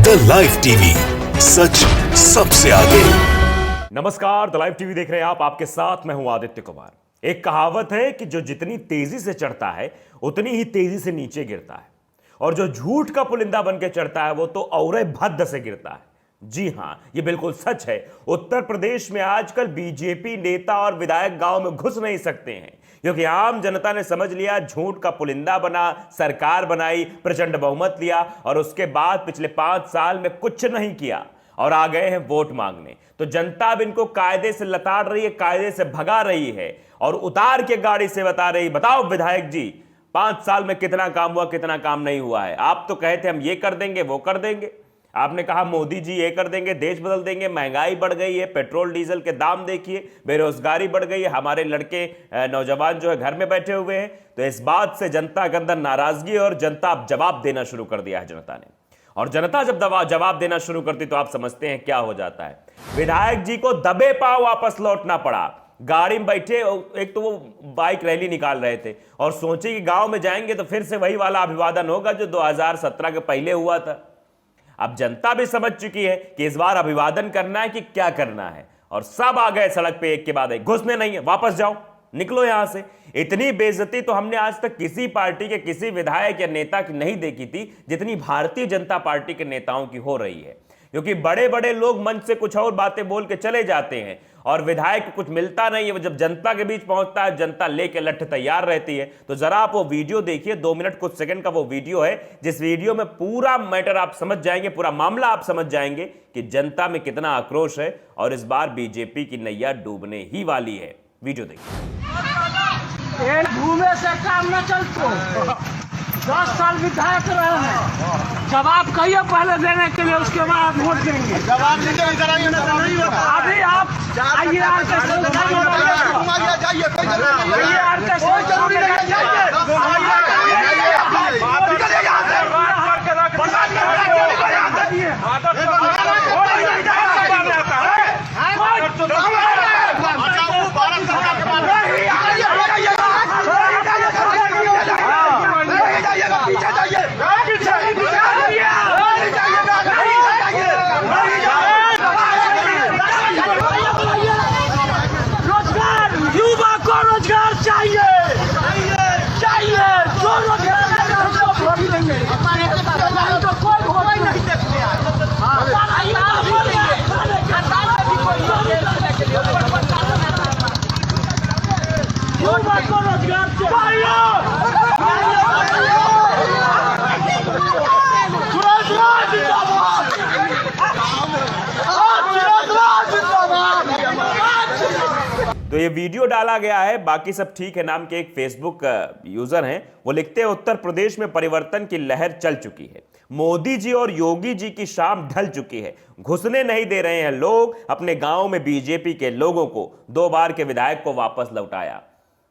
The live TV, सच सबसे आगे। नमस्कार, द लाइव टीवी देख रहे हैं आप। आपके साथ मैं हूं आदित्य कुमार। एक कहावत है कि जो जितनी तेजी से चढ़ता है उतनी ही तेजी से नीचे गिरता है, और जो झूठ का पुलिंदा बन के चढ़ता है वो तो औरे भद्द से गिरता है। जी हां, ये बिल्कुल सच है। उत्तर प्रदेश में आजकल बीजेपी नेता और विधायक गांव में घुस नहीं सकते हैं, क्योंकि आम जनता ने समझ लिया, झूठ का पुलिंदा बना, सरकार बनाई, प्रचंड बहुमत लिया, और उसके बाद पिछले 5 साल में कुछ नहीं किया और आ गए हैं वोट मांगने। तो जनता अब इनको कायदे से लताड़ रही है, कायदे से भगा रही है, और उतार के गाड़ी से बता रही, बताओ विधायक जी 5 साल में कितना काम हुआ, कितना काम नहीं हुआ है। आप तो कहे थे हम ये कर देंगे, वो कर देंगे। आपने कहा मोदी जी ये कर देंगे, देश बदल देंगे। महंगाई बढ़ गई है, पेट्रोल डीजल के दाम देखिए, बेरोजगारी बढ़ गई है, हमारे लड़के नौजवान जो है घर में बैठे हुए हैं। तो इस बात से जनता के अंदर नाराजगी, और जनता अब जवाब देना शुरू कर दिया है जनता ने। और जनता जब जवाब देना शुरू करती तो आप समझते हैं क्या हो जाता है। विधायक जी को दबे पांव वापस लौटना पड़ा। गाड़ी में बैठे, एक तो वो बाइक रैली निकाल रहे थे और सोचे कि गांव में जाएंगे तो फिर से वही वाला अभिवादन होगा जो 2017 के पहले हुआ था। अब जनता भी समझ चुकी है कि इस बार अभिवादन करना है कि क्या करना है, और सब आ गए सड़क पे एक के बाद एक। घुसने नहीं है, वापस जाओ, निकलो यहां से। इतनी बेइज्जती तो हमने आज तक किसी पार्टी के किसी विधायक या नेता की नहीं देखी थी जितनी भारतीय जनता पार्टी के नेताओं की हो रही है। क्योंकि बड़े बड़े लोग मंच से कुछ और बातें बोल के चले जाते हैं और विधायक को कुछ मिलता नहीं है। वो जब जनता के बीच पहुंचता है, जनता लेके लठ तैयार रहती है। तो जरा आप वो वीडियो देखिए, 2 मिनट कुछ सेकंड का वो वीडियो है, जिस वीडियो में पूरा मैटर आप समझ जाएंगे, पूरा मामला आप समझ जाएंगे कि जनता में कितना आक्रोश है, और इस बार बीजेपी की नैया डूबने ही वाली है। वीडियो देखिए। घूमे से काम न चलतो। 10 साल विधायक रहे हैं, जवाब कहिए पहले देने के लिए, उसके बाद वोट देंगे। जवाब देंगे, इधर आइए ना, नहीं होता। अभी आप आइए, आके जाइए, कोई जरूरी नहीं है। कोई जरूरी नहीं है, रोजगार, युवा को रोजगार चाहिए, चाहिए। जो रोजगार हमको वोट देंगे, तो कोई वोट नहीं देते। युवा को रोजगार चाहिए। तो ये वीडियो डाला गया है, बाकी सब ठीक है नाम के एक फेसबुक यूजर हैं, वो लिखते हैं उत्तर प्रदेश में परिवर्तन की लहर चल चुकी है। मोदी जी और योगी जी की शाम ढल चुकी है। घुसने नहीं दे रहे हैं लोग। अपने गांव में बीजेपी के लोगों को 2 बार के विधायक को वापस लौटाया।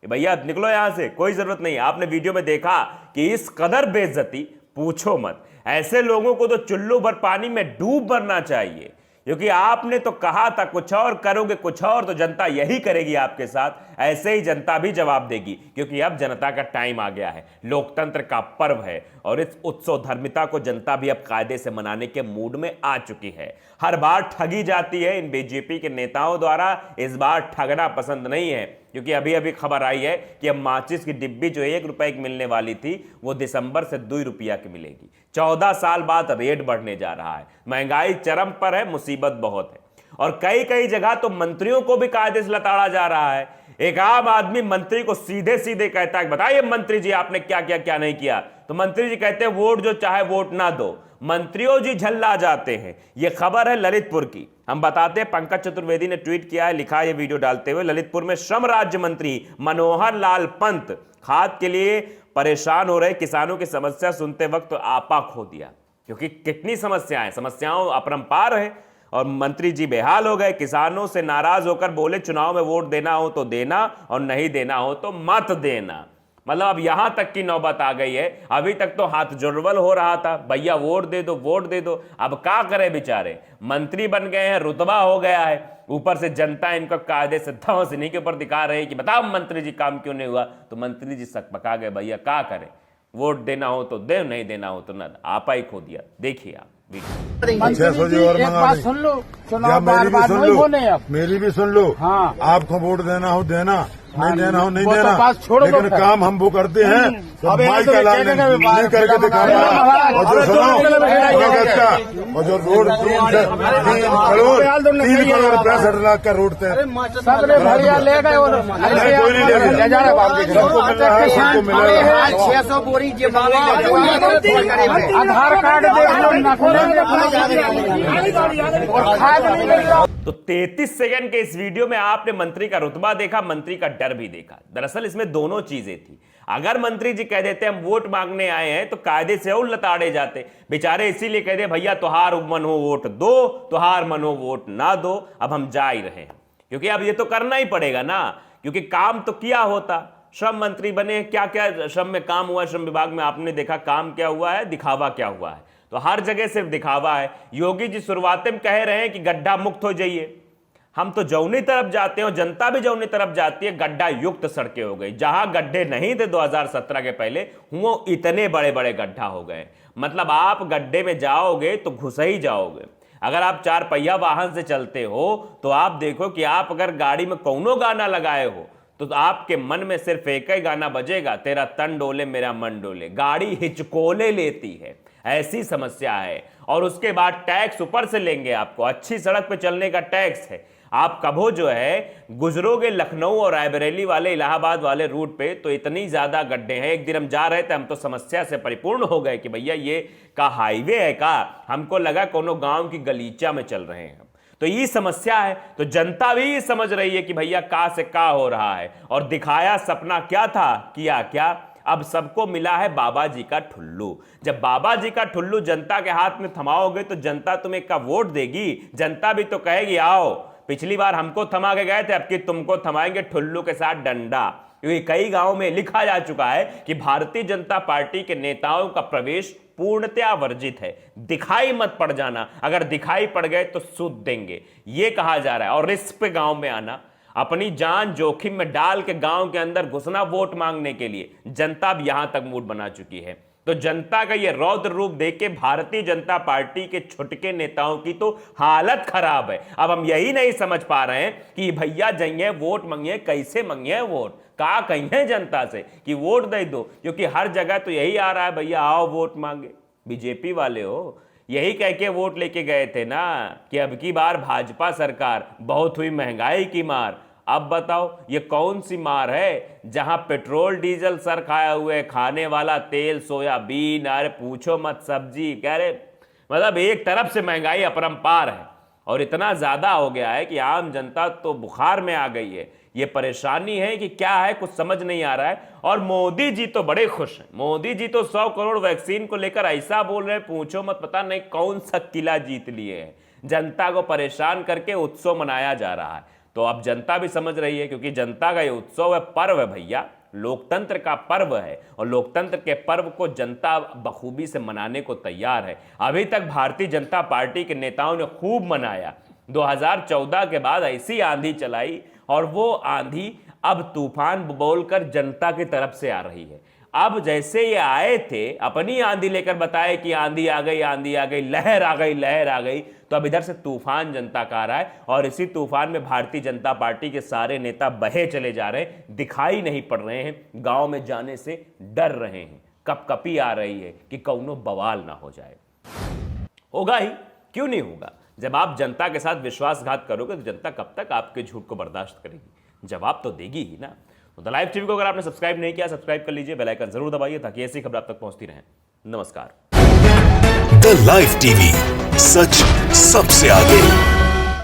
भैया निकलो यहां से, कोई जरूरत नहीं। आपने वीडियो में देखा कि इस कदर बेइज्जती पूछो मत। ऐसे लोगों को तो चुल्लू भर पानी में डूब मरना चाहिए, क्योंकि आपने तो कहा था कुछ और, करोगे कुछ और, तो जनता यही करेगी आपके साथ। ऐसे ही जनता भी जवाब देगी, क्योंकि अब जनता का टाइम आ गया है। लोकतंत्र का पर्व है, और इस उत्सव धर्मिता को जनता भी अब कायदे से मनाने के मूड में आ चुकी है। हर बार ठगी जाती है इन बीजेपी के नेताओं द्वारा, इस बार ठगना पसंद नहीं है। क्योंकि अभी अभी खबर आई है कि अब माचिस की डिब्बी जो 1 रुपए की मिलने वाली थी, वो दिसंबर से 2 रुपया की मिलेगी। 14 साल बाद रेट बढ़ने जा रहा है। महंगाई चरम पर है, मुसीबत बहुत है, और कई कई जगह तो मंत्रियों को भी कायदे से लताड़ा जा रहा है। एक आम आदमी मंत्री को सीधे सीधे कहता है, बताइए मंत्री जी आपने क्या किया, क्या नहीं किया। तो मंत्री जी कहते हैं वोट जो चाहे वोट ना दो। मंत्रियों जी झल्ला जाते हैं। यह खबर है ललितपुर की। हम बताते हैं, पंकज चतुर्वेदी ने ट्वीट किया है, लिखा है ये वीडियो डालते हुए, ललितपुर में श्रम राज्य मंत्री मनोहर लाल पंत खाद के लिए परेशान हो रहे किसानों की समस्या सुनते वक्त आपा खो दिया। क्योंकि कितनी समस्याओं अपरंपार है, और मंत्री जी बेहाल हो गए। किसानों से नाराज होकर बोले चुनाव में वोट देना हो तो देना, और नहीं देना हो तो मत देना। मतलब अब यहां तक की नौबत आ गई है। अभी तक तो हाथ जुड़वल हो रहा था, भैया वोट दे दो, वोट दे दो। अब क्या करे बेचारे, मंत्री बन गए हैं, रुतबा हो गया है, ऊपर से जनता इनको कायदे से धौंस इन्हीं के ऊपर दिखा रहे हैं कि बताओ मंत्री जी काम क्यों नहीं हुआ। तो मंत्री जी सकपका गए, भैया क्या करें, वोट देना हो तो दे, नहीं देना हो तो ना। आपा ही खो दिया। देखिए आप। 600 जी और मंगा बात दें। सुन लो, या चुनाव बार मेरी भी बार सुन नहीं लो, होने अब। मेरी भी सुन लो। हाँ। आपको वोट देना हो देना, नहीं देना हो नहीं वो तो देना, बात छोड़ो लेकिन फिर। काम हम वो करते हैं तो अब माई ऐसे का लाल जगह नहीं में बात- करके दिखाना। और जो सुनो और जो रोड 3 करोड़ 65 लाख का रोड तय सबने भैया ले गए और कोई नहीं ले गया। ले जा रहे बाप के घर। सबको मिल रहा है, सबको मिल रहा है। 600 बोरी जे आधार कार्ड देख लो, नकली और खाद नहीं मिल रहा। तो 33 सेकंड के इस वीडियो में आपने मंत्री का रुतबा देखा, मंत्री का डर भी देखा। दरअसल इसमें दोनों चीजें थी। अगर मंत्री जी कह देते हम वोट मांगने आए हैं तो कायदे से और लताड़े जाते, बेचारे इसीलिए कह दे भैया तुहार मन हो वोट दो, तुहार मन हो वोट ना दो, अब हम जा ही रहे हैं। क्योंकि अब ये तो करना ही पड़ेगा ना, क्योंकि काम तो किया होता। श्रम मंत्री बने, क्या क्या श्रम में काम हुआ, श्रम विभाग में आपने देखा काम क्या हुआ है, दिखावा क्या हुआ है। तो हर जगह सिर्फ दिखावा है। योगी जी शुरुआत में कह रहे हैं कि गड्ढा मुक्त हो जाइए, हम तो जौनी तरफ जाते हैं और जनता भी जौनी तरफ जाती है, गड्ढा युक्त सड़कें हो गई। जहां गड्ढे नहीं थे 2017 के पहले, वो इतने बड़े बड़े गड्ढा हो गए। मतलब आप गड्ढे में जाओगे तो घुस ही जाओगे। अगर आप 4 पहिया वाहन से चलते हो तो आप देखो कि आप अगर गाड़ी में कौनो गाना लगाए हो तो आपके मन में सिर्फ एक ही गाना बजेगा, तेरा तन डोले मेरा मन डोले। गाड़ी हिचकोले लेती है, ऐसी समस्या है। और उसके बाद टैक्स ऊपर से लेंगे आपको, अच्छी सड़क पे चलने का टैक्स है। आप कभो जो है गुजरोगे लखनऊ और रायबरेली वाले, इलाहाबाद वाले रूट पे, तो इतनी ज्यादा गड्ढे हैं। एक दिन हम जा रहे थे, हम तो समस्या से परिपूर्ण हो गए कि भैया ये का हाईवे है का, हमको लगा कोनो गांव की गलीचा में चल रहे हैं। तो ये समस्या है। तो जनता भी समझ रही है कि भैया का से का हो रहा है। और दिखाया सपना क्या था, किया क्या, अब सबको मिला है बाबा जी का ठुल्लू। जब बाबा जी का ठुल्लू जनता के हाथ में थमाओगे तो जनता तुम्हें का वोट देगी। जनता भी तो कहेगी आओ, पिछली बार हमको थमा के गए थे, अब की तुमको थमाएंगे ठुल्लू के साथ डंडा। क्योंकि कई गांव में लिखा जा चुका है कि भारतीय जनता पार्टी के नेताओं का प्रवेश पूर्णतया वर्जित है। दिखाई मत पड़ जाना, अगर दिखाई पड़ गए तो सूद देंगे, यह कहा जा रहा है। और रिस्क पे गांव में आना, अपनी जान जोखिम में डाल के गांव के अंदर घुसना वोट मांगने के लिए, जनता अब यहां तक मूड बना चुकी है। तो जनता का ये रौद्र रूप देख के भारतीय जनता पार्टी के छुटके नेताओं की तो हालत खराब है। अब हम यही नहीं समझ पा रहे हैं कि भैया जाइए वोट मांगिए, कैसे मांगिए वोट, का कहिए जनता से कि वोट दे दो। क्योंकि हर जगह तो यही आ रहा है, भैया आओ वोट मांगे। बीजेपी वाले हो, यही कह के वोट लेके गए थे ना कि अब की बार भाजपा सरकार, बहुत हुई महंगाई की मार। अब बताओ ये कौन सी मार है, जहां पेट्रोल डीजल सर खाया हुए, खाने वाला तेल, सोयाबीन, अरे पूछो मत, सब्जी, कह रहे मतलब एक तरफ से महंगाई अपरंपार है और इतना ज्यादा हो गया है कि आम जनता तो बुखार में आ गई है। ये परेशानी है कि क्या है, कुछ समझ नहीं आ रहा है। और मोदी जी तो बड़े खुश हैं। मोदी जी तो 100 करोड़ वैक्सीन को लेकर ऐसा बोल रहे हैं, पूछो मत, पता नहीं कौन सा किला जीत लिए हैं। जनता को परेशान करके उत्सव मनाया जा रहा है। तो अब जनता भी समझ रही है, क्योंकि जनता का ये उत्सव है, पर्व है भैया, लोकतंत्र का पर्व है। और लोकतंत्र के पर्व को जनता बखूबी से मनाने को तैयार है। अभी तक भारतीय जनता पार्टी के नेताओं ने खूब मनाया। 2014 के बाद ऐसी आंधी चलाई और वो आंधी अब तूफान बोलकर जनता की तरफ से आ रही है। अब जैसे ये आए थे, अपनी आंधी लेकर बताए कि आंधी आ गई, आंधी आ गई, लहर आ गई, लहर आ गई, तो अब इधर से तूफान जनता का आ रहा है। और इसी तूफान में भारतीय जनता पार्टी के सारे नेता बहे चले जा रहे हैं, दिखाई नहीं पड़ रहे हैं, गांव में जाने से डर रहे हैं, कपकपी आ रही है कि कौनो बवाल ना हो जाए। होगा ही, क्यों नहीं होगा। जब आप जनता के साथ विश्वासघात करोगे तो जनता कब तक आपके झूठ को बर्दाश्त करेगी, जवाब तो देगी ही ना। तो द लाइव टीवी को अगर आपने सब्सक्राइब नहीं किया, सब्सक्राइब कर लीजिए, बेल आइकन जरूर दबाइए ताकि ऐसी खबर आप तक पहुंचती रहे। नमस्कार। द लाइव टीवी, सच सबसे आगे।